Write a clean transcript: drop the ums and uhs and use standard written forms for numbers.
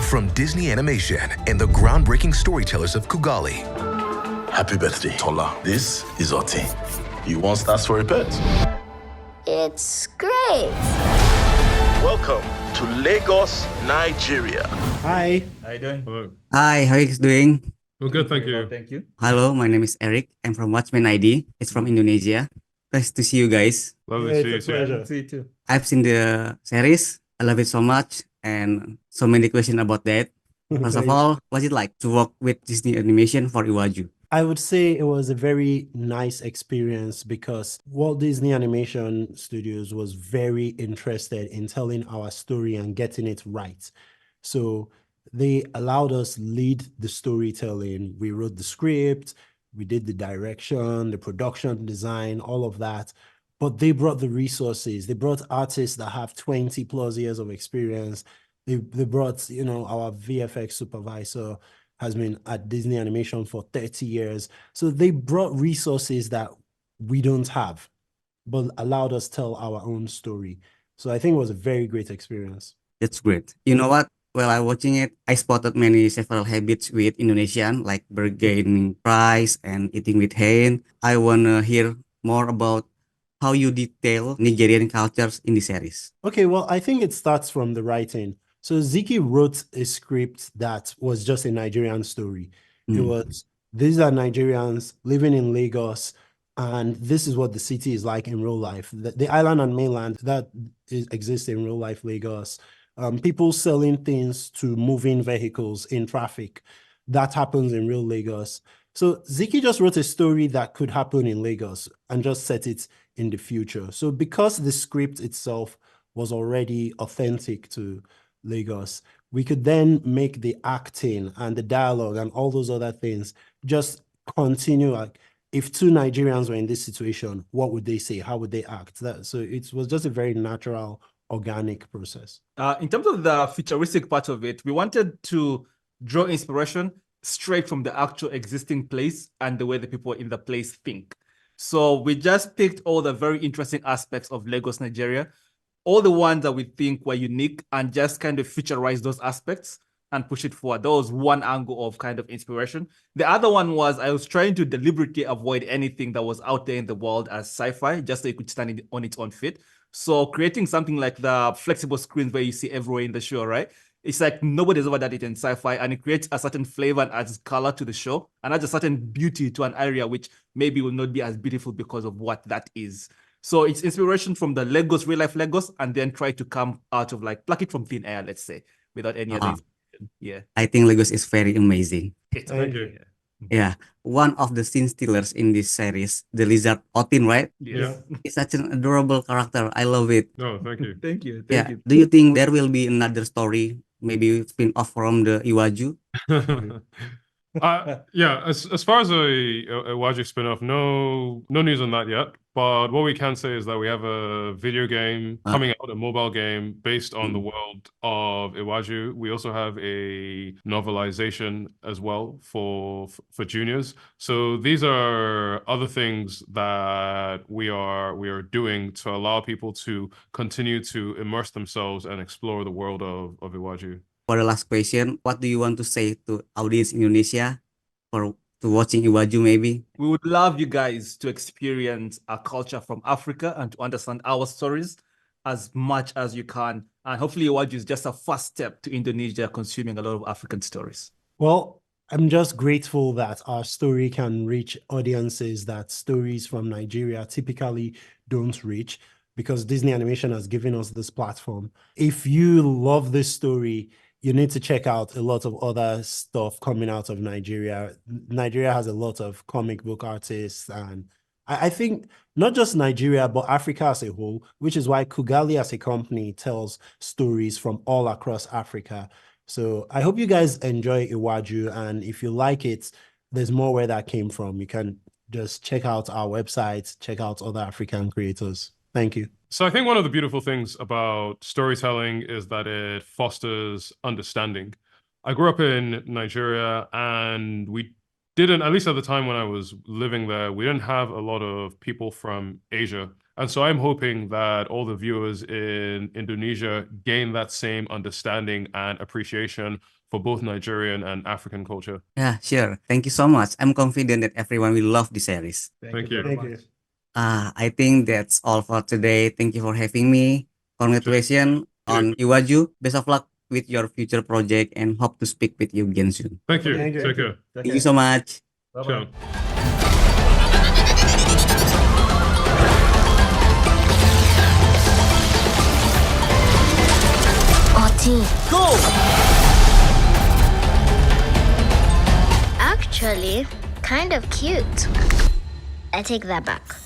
From Disney Animation and the groundbreaking storytellers of Kugali. Happy birthday, Tola. This is Oti. You want stars for a pet? It's great. Welcome to Lagos, Nigeria. Hi. How you doing? Hello. Hi, how are you doing? Well, good, thank you. Thank you. Hello, my name is Eric. I'm from WatchmenID. It's from Indonesia. Nice to see you guys. Lovely Yeah, to see you it's a too. pleasure. See you too. I've seen the series. I love it so much and so many questions about that. First of all, what's it like to work with Disney animation for Iwájú? I would say it was a very nice experience because Walt Disney Animation Studios was very interested in telling our story and getting it right. So they allowed us lead the storytelling. We wrote the script, we did the direction, the production design, all of that. But they brought the resources. They brought artists that have 20 plus years of experience. They brought, our VFX supervisor has been at Disney Animation for 30 years. So they brought resources that we don't have, but allowed us tell our own story. So I think it was a very great experience. That's great. You know what? While I watching it, I spotted several habits with Indonesian, like bargaining price and eating with hand. I wanna hear more about how you detail Nigerian cultures in the series. Okay, well, I think it starts from the writing. So Ziki wrote a script that was just a Nigerian story. It was, these are Nigerians living in Lagos, and this is what the city is like in real life. The island and mainland that exists in real life Lagos. People selling things to moving vehicles in traffic. That happens in real Lagos. So Ziki just wrote a story that could happen in Lagos and just set it in the future. So because the script itself was already authentic to Lagos, we could then make the acting and the dialogue and all those other things just continue. Like, if two Nigerians were in this situation, what would they say? How would they act? So it was just a very natural, organic process. In terms of the futuristic part of it, we wanted to draw inspiration straight from the actual existing place and the way the people in the place think. So we just picked all the very interesting aspects of Lagos, Nigeria, all the ones that we think were unique, and just kind of futurize those aspects and push it forward. That was one angle of kind of inspiration. The other one was I was trying to deliberately avoid anything that was out there in the world as sci-fi, just so it could stand on its own feet. So creating something like the flexible screens where you see everywhere in the show, right? It's like nobody's ever done it in sci-fi, and it creates a certain flavor and adds color to the show and adds a certain beauty to an area which maybe will not be as beautiful because of what that is. So it's inspiration from the Lagos, real life Lagos, and then try to come out of pluck it from thin air, let's say, without any other inspiration. Yeah. I think Lagos is very amazing. Thank you. Yeah, one of the scene stealers in this series, the lizard Otin, right? Yes. He's such an adorable character. I love it. No, thank you. Thank you. Yeah. Thank you. Do you think there will be another story, maybe spin off from the Iwájú? Yeah, as far as a Waju spin-off, no news on that yet. But what we can say is that we have a video game coming out, a mobile game based on the world of Iwájú. We also have a novelization as well for juniors. So these are other things that we are doing to allow people to continue to immerse themselves and explore the world of Iwájú. For the last question, what do you want to say to audience in Indonesia for to watching Iwájú maybe? We would love you guys to experience our culture from Africa and to understand our stories as much as you can. And hopefully Iwájú is just a first step to Indonesia consuming a lot of African stories. Well, I'm just grateful that our story can reach audiences that stories from Nigeria typically don't reach, because Disney Animation has given us this platform. If you love this story, you need to check out a lot of other stuff coming out of Nigeria. Nigeria has a lot of comic book artists, and I think not just Nigeria, but Africa as a whole, which is why Kugali as a company tells stories from all across Africa. So I hope you guys enjoy Iwájú, and if you like it, there's more where that came from. You can just check out our website, check out other African creators. Thank you. So I think one of the beautiful things about storytelling is that it fosters understanding. I grew up in Nigeria, and we didn't, at least at the time when I was living there, we didn't have a lot of people from Asia. And so I'm hoping that all the viewers in Indonesia gain that same understanding and appreciation for both Nigerian and African culture. Yeah, sure. Thank you so much. I'm confident that everyone will love the series. Thank you. Thank you. I think that's all for today. Thank you for having me. Congratulations on Iwájú. Best of luck with your future project and hope to speak with you again soon. Thank you. Thank you. Take care. Thank you so much. Ciao. Go! Actually, kind of cute. I take that back.